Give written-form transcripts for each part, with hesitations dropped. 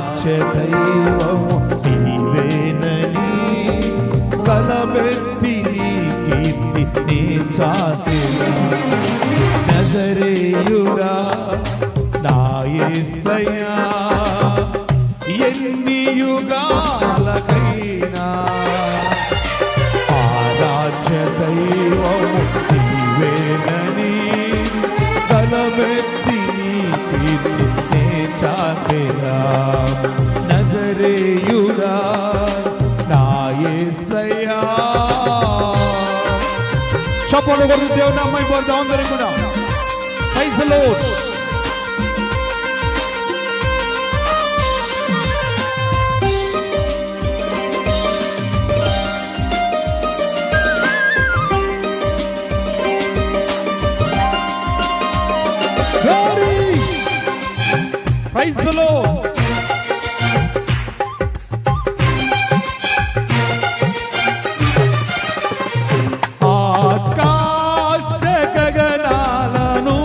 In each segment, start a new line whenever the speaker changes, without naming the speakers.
ఆరాధ్య దైవము నీవేనని కలబెత్తి నీ కీర్తి నీ చాటెదా నజరేయుడా నా యేసయ్యా ఎన్ని యుగాలకైనా ఆరాధ్య దైవము నీవేనని కలబెత్తి నీ కీర్తి నే చాటెదా నజరేయుడా నా యేసయ్యా. చప్పట్లు కొడుతూ దేవుని నామమున పాడుదాం అందరం కూడా. Praise the Lord. Praise the Lord. ఆకాశ గగనాలను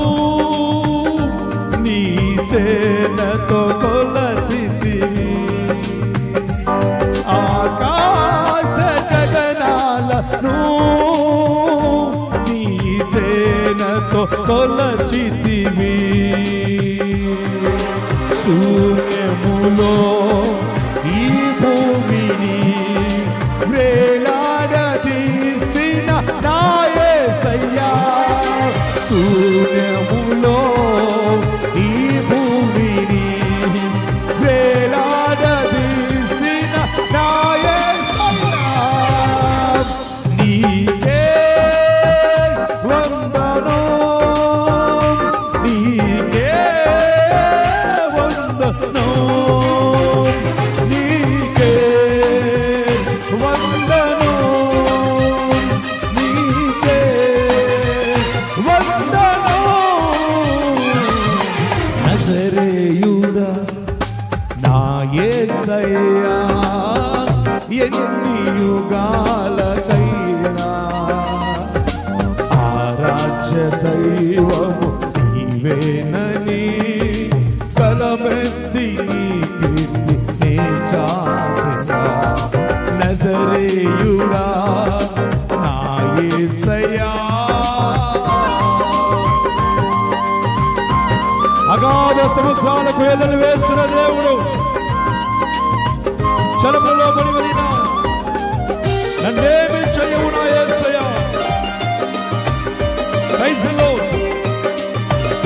నీ చేనతో కొలచితివి ఆకాశ గగనాలను నీ చేనతో కొలచితివి శూన్యములో ఈ భూమిని వేలాడదీసిన నా యేసయ్యా శూన్యములో ఈ భూమిని వేలాడదీసిన నా యేసయ్యా నీకే వందనం నీకే నజరేయుడా నా యేసయ్యా ఎన్ని యుగాలకైనా ఆరాధ్య దైవము నీవేనని కలబెత్తి నీ కీర్తి నే చాటెదా నజరేయుడా నా యేసయ్యా. అగాధ సముద్రాలకు ఎల్లలు వేస్తున్న దేవుడు చలములో పడివరిన నన్నేమి చేయవు నా యేసయ్యా. Praise the lord.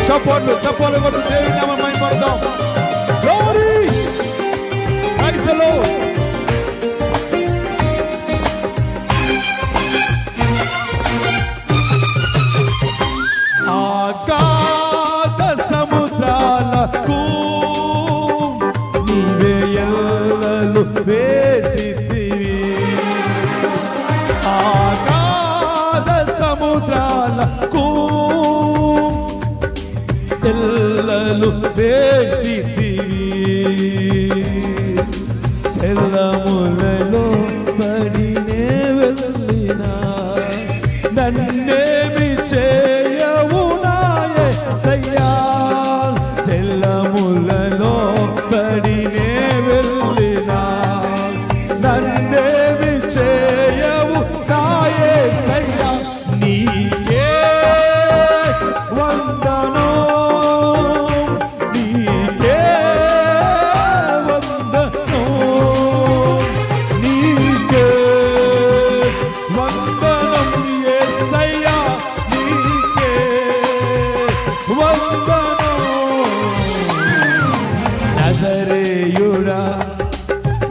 చప్పట్లు కొట్టు దేవుని నామమున మహిమపడదాం. గ్లోరీ. Praise the Lord. ఆకాశ సముద్రాలకు నీవే ఎల్లలు వేసితివి ఆకాశ సముద్రాలకు ఎల్లలు వేసితివి చెల్లములలో పడినే వెళ్ళినా నన్నేమి చేయవు నా యేసయ్యా చెల్లములలో పడినే వెళ్ళినా నన్నేమి చేయవు నా యేసయ్యా నీకే వందనం నీకే వందనం నీకే వందనం యేసయ్యా నీకే వందనం నజరేయుడా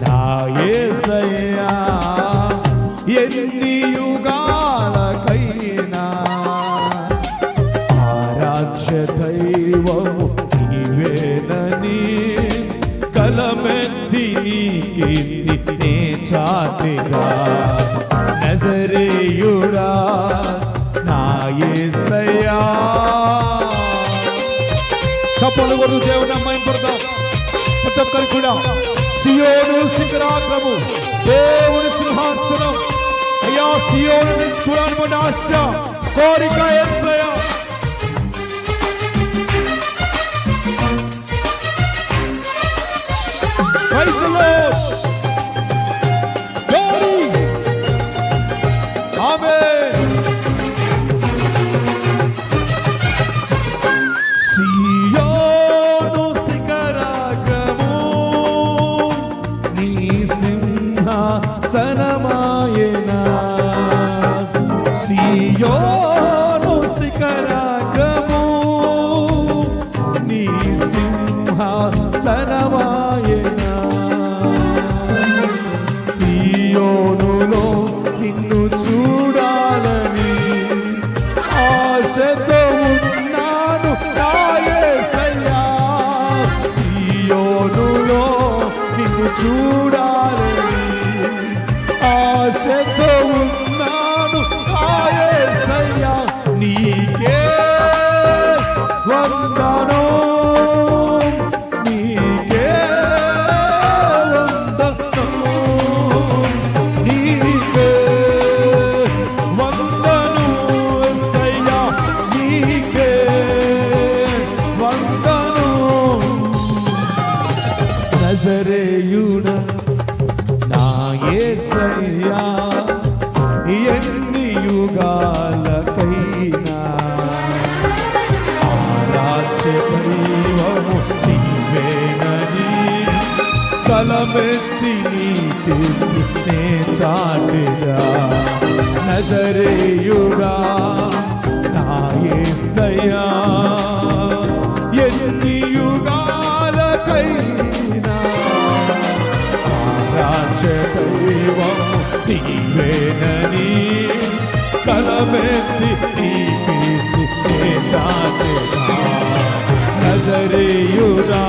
నా యేసయ్యా ఎన్ని యుగాలకైనా ఆరాధ్య దైవము నీవేనని కలమెత్తి నీ కీర్తి నే చాటెదా నజరేయుడా నా యేసయ్యా. చప్పట్లు కొడుతూ దేవుని నామమున మహిమపడదాం. ప్రతి ఒక్కరు కూడా సియోను శిఖరాగ్రము దేవుని సింహాసనం అయ్యా సియోనుని చూడాలని ఆశ కోరిక యేసయ్యా. సియోనులో నిన్ను చూడాలని ఆశతో ఉన్నాను యేసయ్యా నీకే వందనం నీకే వందనం నీకే వందనం యేసయ్యా నీకే వందనం నజరేయుడా నా యేసయ్యా ఎన్ని యుగాలకైనా ఆరాధ్య దైవము నీవేనని కలమెత్తి నీ కీర్తినే చాటెదా నజరేయుడా నా యేసయ్యా ఎన్ని యుగాలకైనా ఆరాధ్య దైవము నీవేనని కలమెత్తి నీ కీర్తినే చాటెదా నజరేయుడా